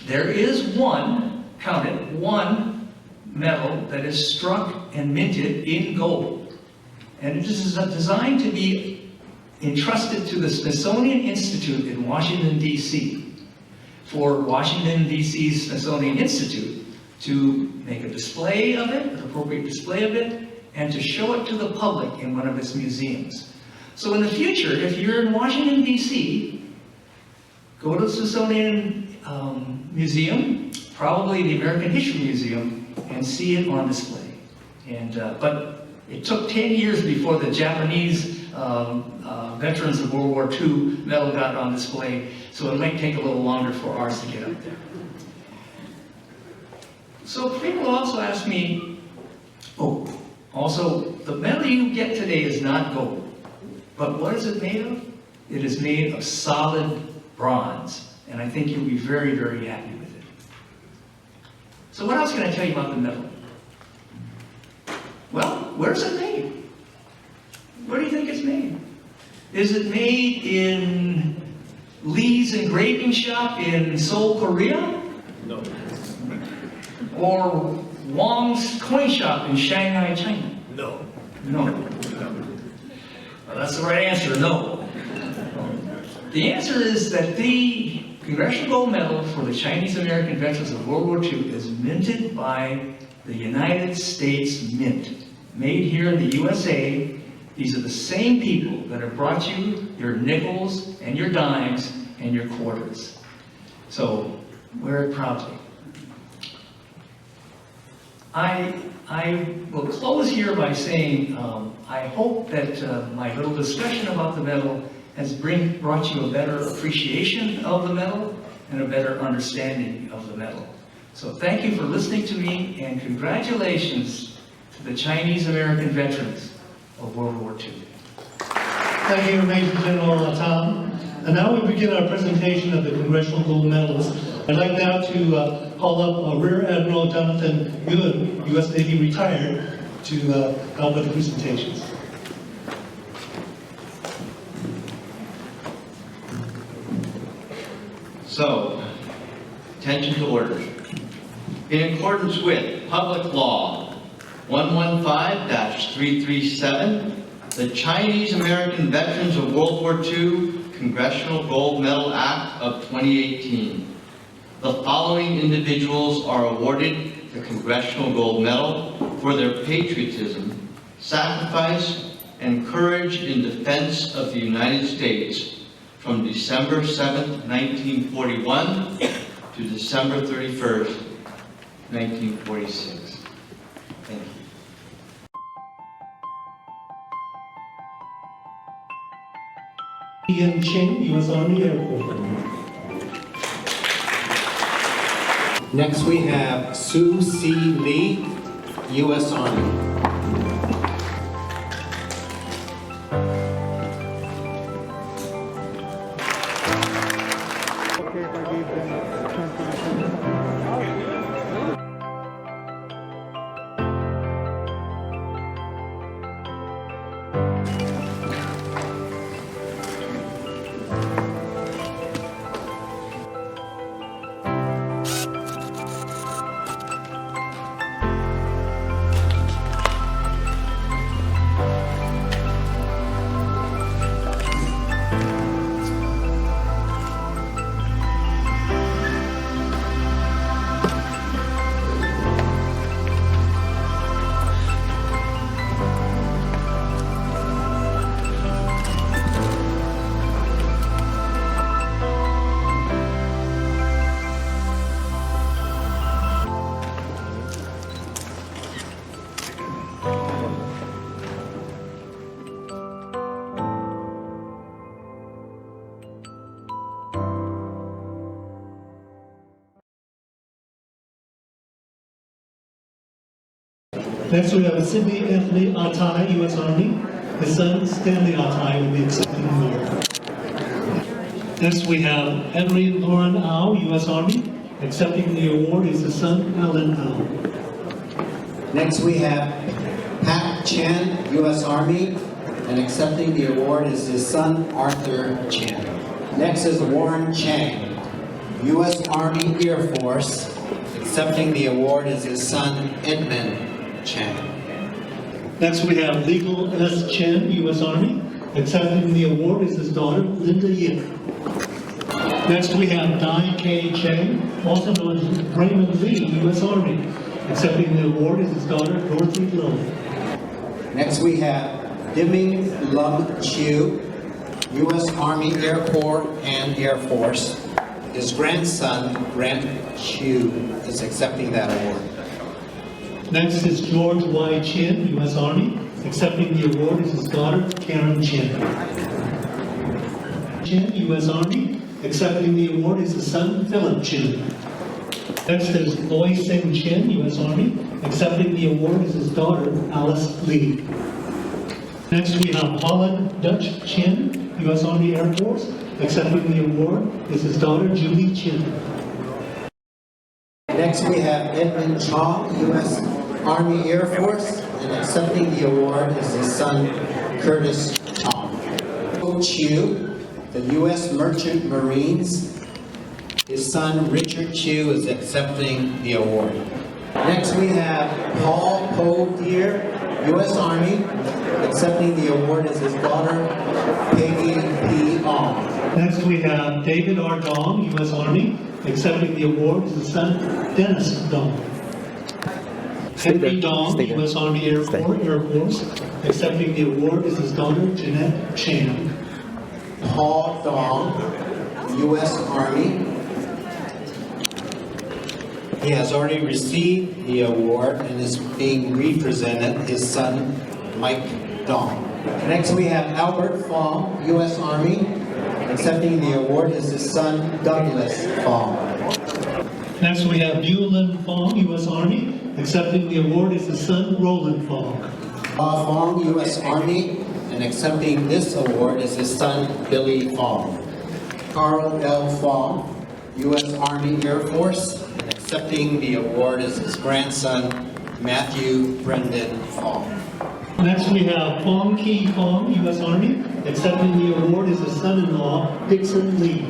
There is one, count it, one medal that is struck and minted in gold. And it is designed to be entrusted to the Smithsonian Institute in Washington, D.C. for Washington, D.C.'s Smithsonian Institute to make a display of it, an appropriate display of it, and to show it to the public in one of its museums. So in the future, if you're in Washington, D.C., go to the Smithsonian Museum, probably the American History Museum, and see it on display. And but it took 10 years before the Japanese veterans of World War II medal got on display, so it might take a little longer for ours to get up there. So people also ask me, also, the medal you get today is not gold, but what is it made of? It is made of solid bronze, and I think you'll be very, very happy with it. So what else can I tell you about the medal? Well, where's it made? Where do you think it's made? Is it made in Lee's engraving shop in Seoul, Korea? No. Or Wang's coin shop in Shanghai, China? No. No. Well, that's the right answer, no. The answer is that the Congressional Gold Medal for the Chinese American veterans of World War II is minted by the United States Mint. Made here in the USA. These are the same people that have brought you your nickels and your dimes and your quarters. So wear it proudly. I will close here by saying I hope that my little discussion about the medal has brought you a better appreciation of the medal and a better understanding of the medal. So thank you for listening to me, and congratulations to the Chinese American veterans of World War II. Thank you, Major General Tom. And now we begin our presentation of the Congressional Gold Medals. I'd like now to call up Rear Admiral Jonathan Yun, U.S. Navy retired, to help with the presentations. So, attention to order. In accordance with Public Law 115-337, the Chinese American Veterans of World War II Congressional Gold Medal Act of 2018. The following individuals are awarded the Congressional Gold Medal for their patriotism, sacrifice, and courage in defense of the United States from December 7, 1941 to December 31st, 1946. Thank you. Ian Ching, U.S. Army Air Corps. Next we have Sue C. Lee, U.S. Army. Next, we have Sidney Anthony Atai, U.S. Army. His son, Stanley Atai, will be accepting the award. Next, we have Henry Lauren Au, U.S. Army. Accepting the award is his son, Alan Au. Next we have Pat Chen, U.S. Army, and accepting the award is his son, Arthur Chen. Next is Warren Chang, U.S. Army Air Force. Accepting the award is his son, Edmund Chen. Next, we have Legal S. Chen, U.S. Army. Accepting the award is his daughter, Linda Yip. Next, we have Dai K. Cheng, also known as Raymond Lee, U.S. Army. Accepting the award is his daughter, Dorothy Lowe. Next we have Diming Lum Chiu, U.S. Army Air Corps and Air Force. His grandson, Grant Chiu, is accepting that award. Next is George Y. Chin, U.S. Army. Accepting the award is his daughter, Karen Chin. Chin, U.S. Army. Accepting the award is his son, Philip Chin. Next is Loy Sing Chin, U.S. Army. Accepting the award is his daughter, Alice Lee. Next we have Holland Dutch Chin, U.S. Army Air Force. Accepting the award is his daughter, Julie Chin. Next we have Edmund Chong, U.S. Army Air Force, and accepting the award is his son, Curtis Chong. Chiu, the U.S. Merchant Marines. His son, Richard Chiu, is accepting the award. Next we have Paul Po Deer, U.S. Army. Accepting the award is his daughter, Peggy P. Ong. Next we have David R. Dong, U.S. Army. Accepting the award is his son, Dennis Dong. Henry Dong, U.S. Army Air Force. Accepting the award is his daughter, Jeanette Chan. Paul Dong, U.S. Army. He has already received the award and is being represented, his son, Mike Dong. Next we have Albert Fong, U.S. Army. Accepting the award is his son, Douglas Fong. Next we have Yulin Fong, U.S. Army. Accepting the award is his son, Roland Fong. Fong, U.S. Army, and accepting this award is his son, Billy Fong. Carl L. Fong, U.S. Army Air Force, and accepting the award is his grandson, Matthew Brendan Fong. Next we have Fong Ki Fong, U.S. Army. Accepting the award is his son-in-law, Dixon Lee.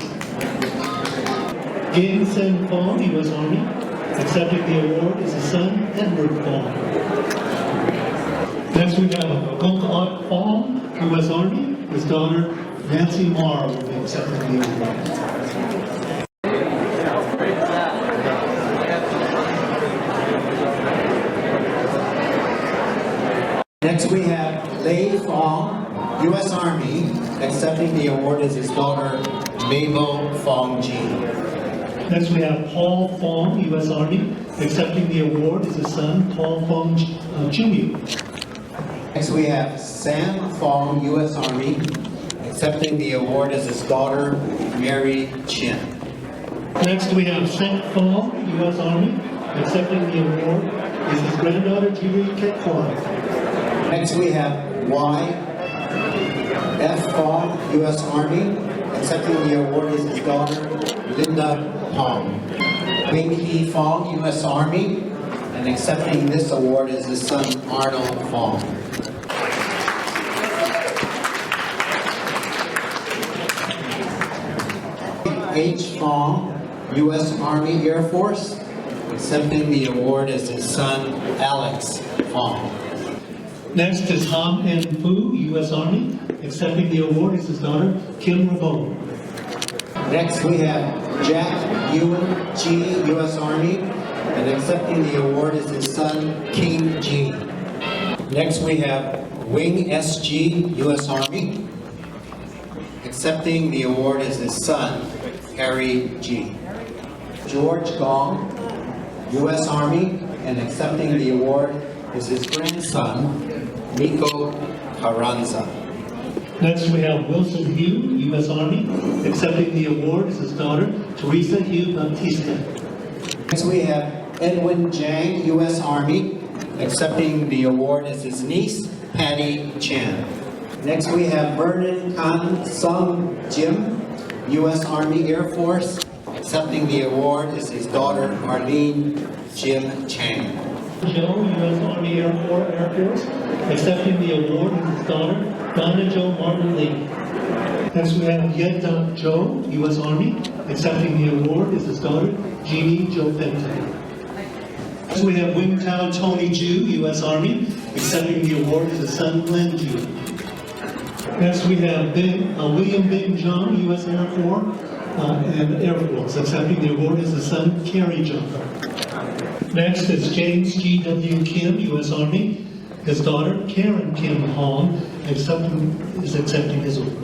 Ging Sen Fong, U.S. Army. Accepting the award is his son, Edward Fong. Next we have Gong Ot Fong, U.S. Army. His daughter, Nancy Marr, will be accepting the award. Next we have Lei Fong, U.S. Army. Accepting the award is his daughter, Mabel Fong Ji. Next we have Paul Fong, U.S. Army. Accepting the award is his son, Paul Fong Jr. Next we have Sam Fong, U.S. Army. Accepting the award is his daughter, Mary Chin. Next, we have Sek Fong, U.S. Army. Accepting the award is his granddaughter, Julie Kekwan. Next, we have Y. F. Fong, U.S. Army. Accepting the award is his daughter, Linda Pong. Wing Hee Fong, U.S. Army. And accepting this award is his son, Arnold Fong. H. Fong, U.S. Army Air Force. Accepting the award is his son, Alex Fong. Next is Ham En Fu, U.S. Army. Accepting the award is his daughter, Kim Rabone. Next we have Jack Ewan G, U.S. Army. And accepting the award is his son, King G. Next we have Wing SG, U.S. Army. Accepting the award is his son, Harry G. George Gong, U.S. Army, and accepting the award is his grandson, Miko Carranza. Next we have Wilson Hugh, U.S. Army. Accepting the award is his daughter, Teresa Hugh Bautista. Next we have Edwin Jang, U.S. Army. Accepting the award is his niece, Patty Chan. Next we have Vernon Kan Sung Jim, U.S. Army Air Force. Accepting the award is his daughter, Arlene Jim Chang. Joe, U.S. Army Air Force. Accepting the award is his daughter, Donna Jo Martin Lee. Next we have Yed Duck Joe, U.S. Army. Accepting the award is his daughter, Jeannie Jo Fenton. Next we have Wing Tao Tony Ju, U.S. Army. Accepting the award is his son, Glenn Ju. Next we have William Bing Jung, U.S. Air Force. And Air Force. Accepting the award is his son, Kerry Jung. Next is James G.W. Kim, U.S. Army. His daughter, Karen Kim Hong, is accepting his award.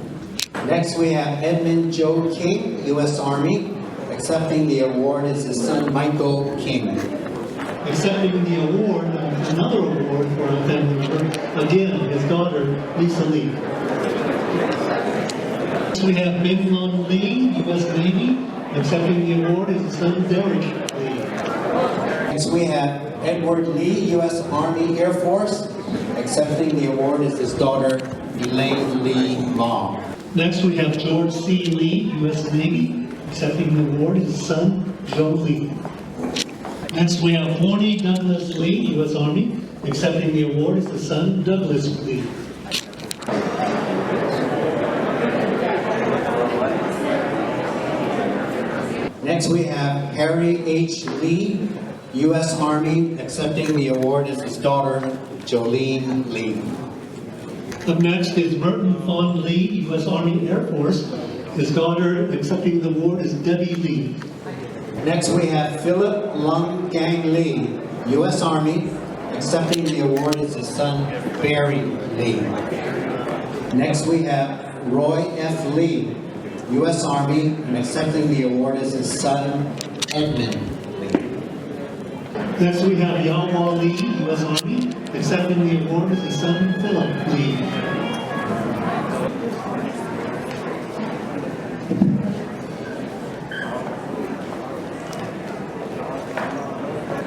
Next we have Edmund Joe King, U.S. Army. Accepting the award is his son, Michael King. Accepting the award, another award for a family member, again, his daughter, Lisa Lee. Next we have Ming Lung Lee, U.S. Navy. Accepting the award is his son, Derek Lee. Next we have Edward Lee, U.S. Army Air Force. Accepting the award is his daughter, Elaine Lee Long. Next we have George C. Lee, U.S. Navy. Accepting the award is his son, Joe Lee. Next we have Horny Douglas Lee, U.S. Army. Accepting the award is his son, Douglas Lee. Next we have Harry H. Lee, U.S. Army. Accepting the award is his daughter, Jolene Lee. Up next is Merton Fawn Lee, U.S. Army Air Force. His daughter accepting the award is Debbie Lee. Next we have Philip Lung Gang Lee, U.S. Army. Accepting the award is his son, Barry Lee. Next we have Roy F. Lee, U.S. Army, and accepting the award is his son, Edmund Lee. Next we have Yahweh Lee, U.S. Army. Accepting the award is his son, Philip Lee.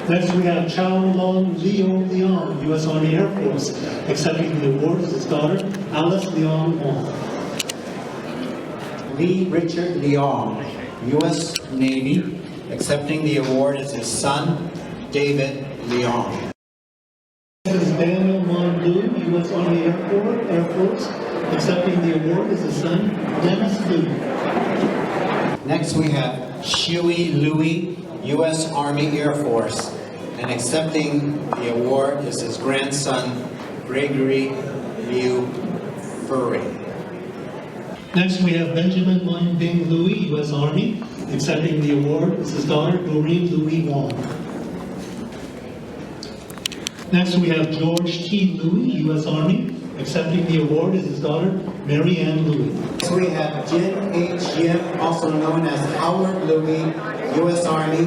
Next we have Chow Long Leo Leong, U.S. Army Air Force. Accepting the award is his daughter, Alice Leong Wong. Lee Richard Leong, U.S. Navy. Accepting the award is his son, David Leong. This is Daniel Mondu, U.S. Army Air Force. Accepting the award is his son, Dennis Liu. Next we have Shui Louis, U.S. Army Air Force. And accepting the award is his grandson, Gregory Liu Furry. Next we have Benjamin Lin Bing Louis, U.S. Army. Accepting the award is his daughter, Doreen Louis Wong. Next we have George T. Louis, U.S. Army. Accepting the award is his daughter, Mary Ann Louis. Next we have Jin H. Yim, also known as Howard Louis, U.S. Army.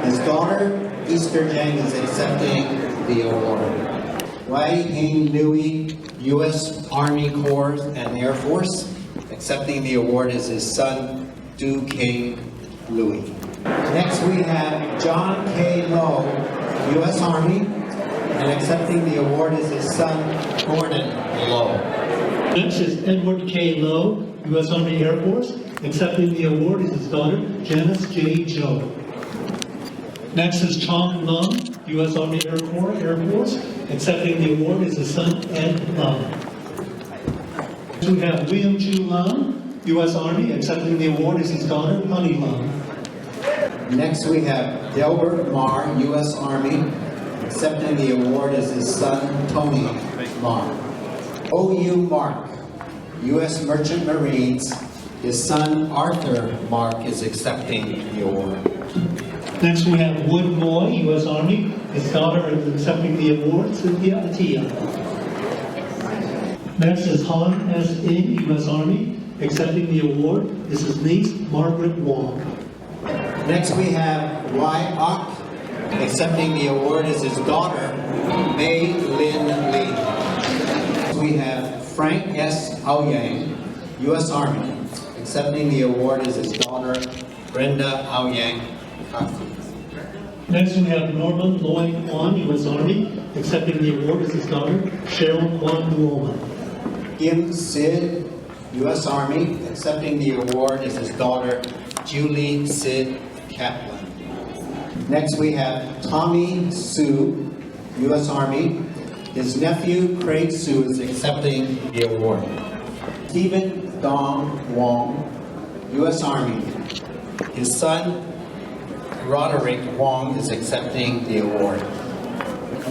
His daughter, Easter Jang, is accepting the award. Wai Hing Louis, U.S. Army Corps and Air Force. Accepting the award is his son, Du King Louis. Next, we have John K. Lowe, U.S. Army, and accepting the award is his son, Gordon Lowe. Next is Edward K. Lowe, U.S. Army Air Force. Accepting the award is his daughter, Janice J. Joe. Next is Chong Lum, U.S. Army Air Corps Air Force. Accepting the award is his son, Ed Lum. Next we have William Chu Lum, U.S. Army. Accepting the award is his daughter, Honey Lum. Next, we have Delbert Marr, U.S. Army. Accepting the award is his son, Tony Marr. O.U. Mark, U.S. Merchant Marines. His son, Arthur Mark, is accepting the award. Next we have Wood Moy, U.S. Army. His daughter is accepting the award, Cynthia Atia. Next is Han S. In, U.S. Army. Accepting the award is his niece, Margaret Wong. Next, we have Y. Ock. Accepting the award is his daughter, Mei Lin Lee. We have Frank S. Aoyang, U.S. Army. Accepting the award is his daughter, Brenda Aoyang. Next we have Norman Lloyd Kwan, U.S. Army. Accepting the award is his daughter, Cheryl Kwan Duoman. Kim Sid, U.S. Army. Accepting the award is his daughter, Julie Sid Kaplan. Next we have Tommy Sue, U.S. Army. His nephew, Craig Sue, is accepting the award. Stephen Dong Wong, U.S. Army. His son, Roderick Wong, is accepting the award.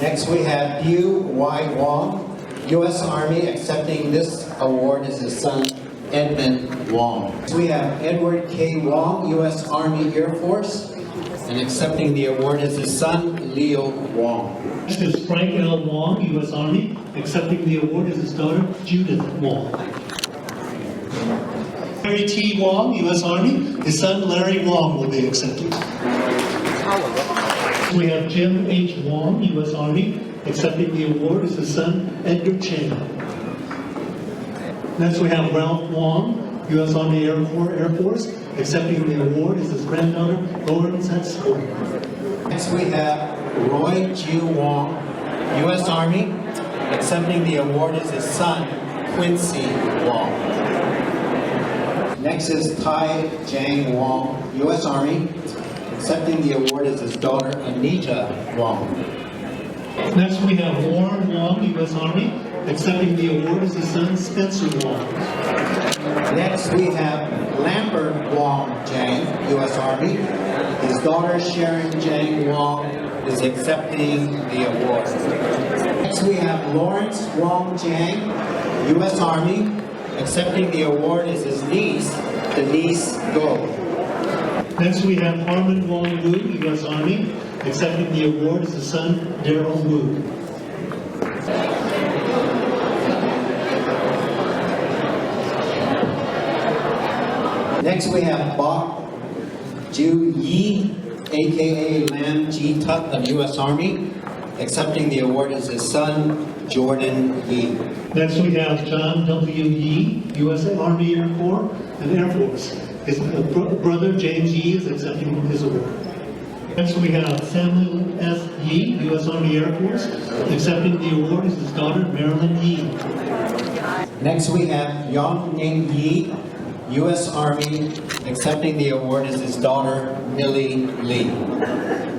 Next we have Hugh Y. Wong, U.S. Army. Accepting this award is his son, Edmund Wong. Next we have Edward K. Wong, U.S. Army Air Force. And accepting the award is his son, Leo Wong. Next is Frank L. Wong, U.S. Army. Accepting the award is his daughter, Judith Wong. Larry T. Wong, U.S. Army. His son, Larry Wong, will be accepted. We have Jim H. Wong, U.S. Army. Accepting the award is his son, Edgar Chen. Next we have Ralph Wong, U.S. Army Air Corps Air Force. Accepting the award is his granddaughter, Lauren Setsko. Next we have Roy Ju Wong, U.S. Army. Accepting the award is his son, Quincy Wong. Next is Tai Jang Wong, U.S. Army. Accepting the award is his daughter, Anita Wong. Next we have Warren Wong, U.S. Army. Accepting the award is his son, Spencer Wong. Next we have Lambert Wong Jang, U.S. Army. His daughter, Sharon Jang Wong, is accepting the award. Next we have Lawrence Wong Jang, U.S. Army. Accepting the award is his niece, Denise Go. Next we have Harmon Wong Wu, U.S. Army. Accepting the award is his son, Daryl Wu. Next we have Bok Ju Yi, aka Lam Ji Tut of U.S. Army. Accepting the award is his son, Jordan Yi. Next we have John W. Yi, U.S. Army Air Corps and Air Force. His brother, James Yi, is accepting his award. Next we have Samuel S. Yi, U.S. Army Air Force. Accepting the award is his daughter, Marilyn Yi. Next we have Yong Ning Yi, U.S. Army. Accepting the award is his daughter, Millie Lee.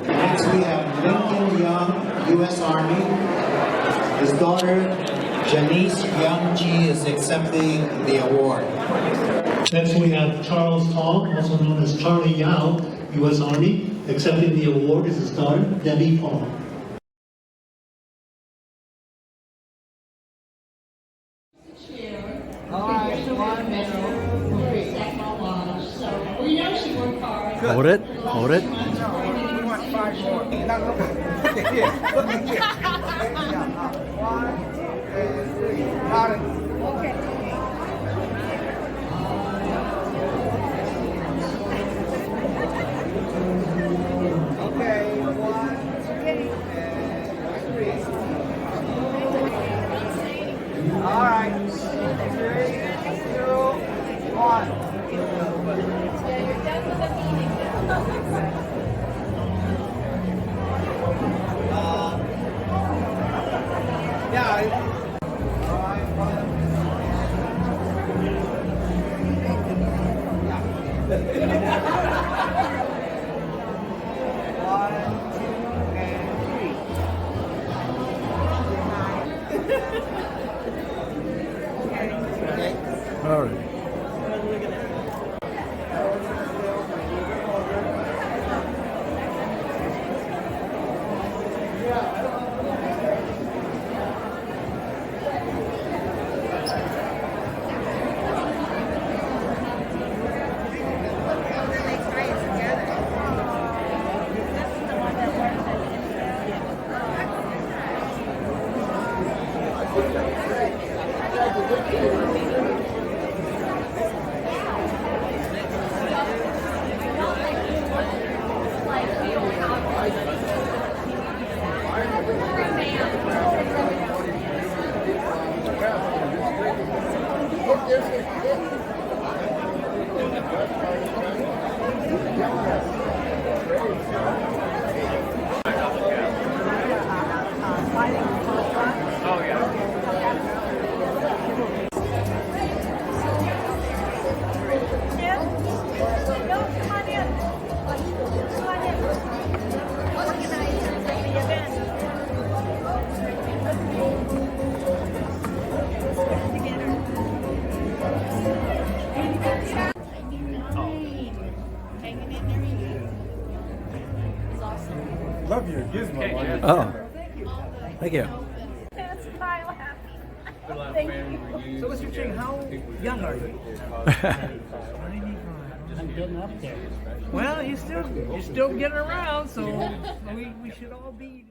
Next we have Lincoln Young, U.S. Army. His daughter, Janice Young Ji, is accepting the award. Next we have Charles Tong, also known as Charlie Yao, U.S. Army. Accepting the award is his daughter, Debbie Pong. Hold it, hold it. We want 5 more. All right. 3, 2, 1. All right. Love your gizmo. Oh, thank you. That's Kyle happy. Thank you. So, Mr. Ching, how young are you? I'm getting up there. Well, you're still getting around, so we should all be.